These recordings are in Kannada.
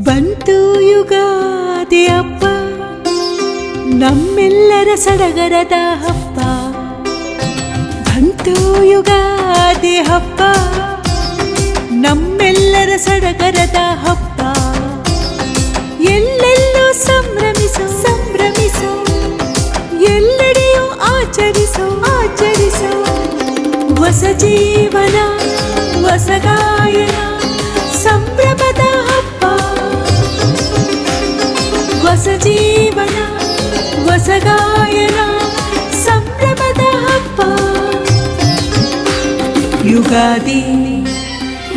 ಬಂತು ಯುಗಾದಿ ಹಬ್ಬ, ನಮ್ಮೆಲ್ಲರ ಸಡಗರದ ಹಬ್ಬ. ಬಂತು ಯುಗಾದಿ ಹಬ್ಬ, ನಮ್ಮೆಲ್ಲರ ಸಡಗರದ ಹಬ್ಬ. ಎಲ್ಲೆಲ್ಲೂ ಸಂಭ್ರಮಿಸೋ ಸಂಭ್ರಮಿಸೋ, ಎಲ್ಲೆಡೆಯೂ ಆಚರಿಸೋ ಆಚರಿಸೋ. ಹೊಸ ಜೀವನ ಹೊಸ ಗಾಯನ ಸಂಭ್ರಮದ ಹಬ್ಬ. ಹೊಸ ಜೀವನ ಹೊಸ ಗಾಯನ ಸಂಭ್ರಮದ ಹಬ್ಬ. ಯುಗಾದಿ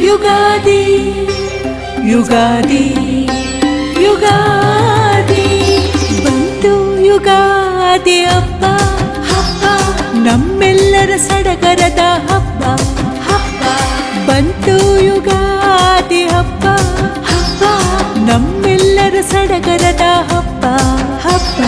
ಯುಗಾದಿ ಯುಗಾದಿ ಯುಗಾದಿ. ಬಂತು ಯುಗಾದಿ ಹಬ್ಬ ಹಬ್ಬ, ನಮ್ಮೆಲ್ಲರ ಸಡಗರದ ಹಬ್ಬ ಹಬ್ಬ. ಬಂತು ಯುಗಾದಿ ಹಬ್ಬ ಹಬ್ಬ, ನಮ್ಮೆಲ್ಲರ ಸಡಗರದ ಹಬ್ಬ ಹಬ್ಬ.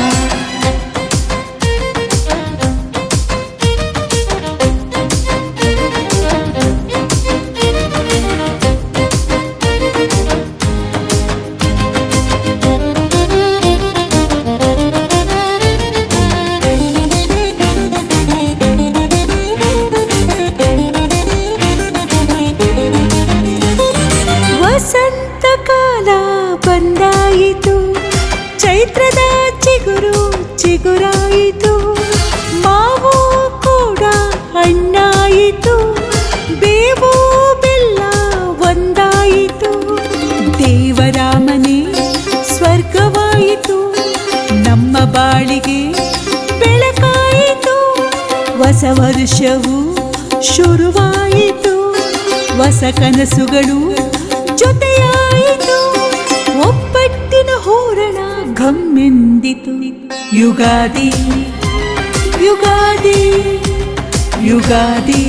ವಸಂತ ಕಾಲ ಬಂದಾಯಿತು, ಚೈತ್ರದ ಚಿಗುರು ಚಿಗುರಾಯಿತು. ಮಾವು ಕೂಡ ಹಣ್ಣಾಯಿತು, ಬೇವು ಬೆಲ್ಲ ಒಂದಾಯಿತು. ದೇವರ ಮನೆ ಸ್ವರ್ಗವಾಯಿತು, ನಮ್ಮ ಬಾಳಿಗೆ ಬೆಳಕಾಯಿತು. ಹೊಸ ವರ್ಷವು ಶುರುವಾಯಿತು, ಹೊಸ ಕನಸುಗಳು ಜೊತೆಯಾಯಿತು. ಒಬ್ಬಟ್ಟಿನ ಹೂರಣ ಘಮ್ಮೆಂದಿತು. ಯುಗಾದಿ ಯುಗಾದಿ ಯುಗಾದಿ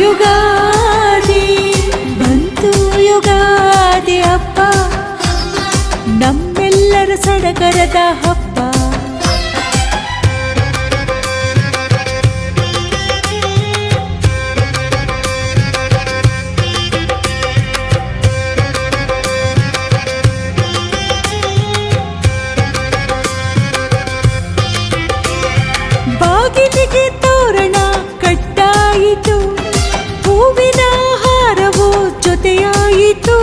ಯುಗಾದಿ. ಬಂತು ಯುಗಾದಿ ಹಬ್ಬ, ನಮ್ಮೆಲ್ಲರ ಸಡಗರದ ಹಬ್ಬ. ಬಾಗಿಲಿಗೆ ತೋರಣ ಕಟ್ಟಾಯಿತು, ಹೂವಿನ ಹಾರವು ಜೊತೆಯಾಯಿತು.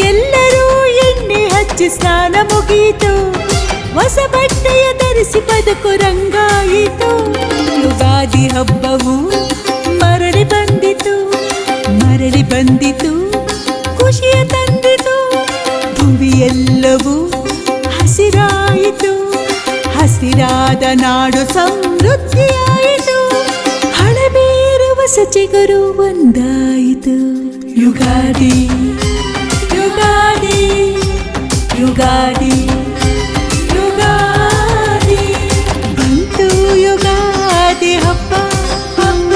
ಎಲ್ಲರೂ ಎಣ್ಣೆ ಹಚ್ಚಿ ಸ್ನಾನ ಮುಗಿಯಿತು, ಹೊಸ ಬಟ್ಟೆಯ ಧರಿಸಿ ಬದುಕು ರಂಗಾಯಿತು. ಯುಗಾದಿ ಹಬ್ಬವು ಮರಳಿ ಬಂದಿತು ಮರಳಿ ಬಂದಿತು, ಖುಷಿಯ ತಂದಿತು. ಭುವಿಯೆಲ್ಲವೂ ಹಸಿರಾಯಿತು, ಹಸಿರಾದ ನಾಡು ಸಮೃದ್ಧಿಯಾಯಿತು. ಹಳಬೇರು ಹೊಸ ಚಿಗುರು ಒಂದಾಯಿತು. ಯುಗಾದಿ ಯುಗಾದಿ ಯುಗಾದಿ ಯುಗಾದಿ. ಬಂತು ಯುಗಾದಿ ಹಬ್ಬ ಹಬ್ಬ,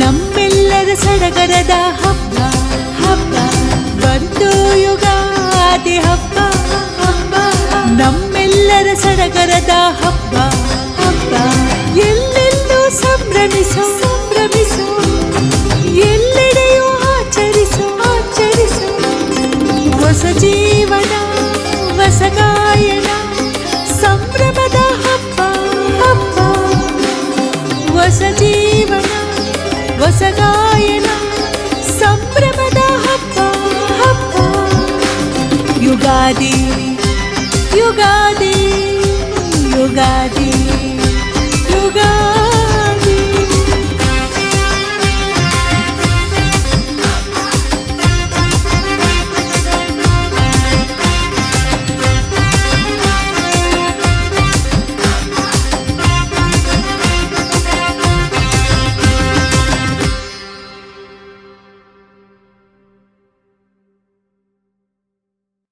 ನಮ್ಮೆಲ್ಲರ ಸಡಗರದ ಹಬ್ಬ ಹಬ್ಬ. ಬಂತು ಯುಗಾದಿ ಹಬ್ಬ ಹಬ್ಬ, ನಮ್ಮೆಲ್ಲರ ಸಡಗರದ ಹಬ್ಬ ಹಬ್ಬ. ಎಲ್ಲೆಲ್ಲೂ ಸಂಭ್ರಮಿಸೋ ಸಂಭ್ರಮಿಸೋ, ಎಲ್ಲೆಡೆಯೂ ಆಚರಿಸೋ ಆಚರಿಸೋ. ಹೊಸ ಜೀವನ ಹೊಸ ಗಾಯನ ಸಂಭ್ರಮದ ಹಬ್ಬ ಹಬ್ಬ. ಹೊಸ ಜೀವನ ಹೊಸ ಗಾಯನ ಸಂಭ್ರಮದ ಹಬ್ಬ ಹಬ್ಬ. ಯುಗಾದಿ ಯುಗಾದಿ ಯುಗಾದಿ.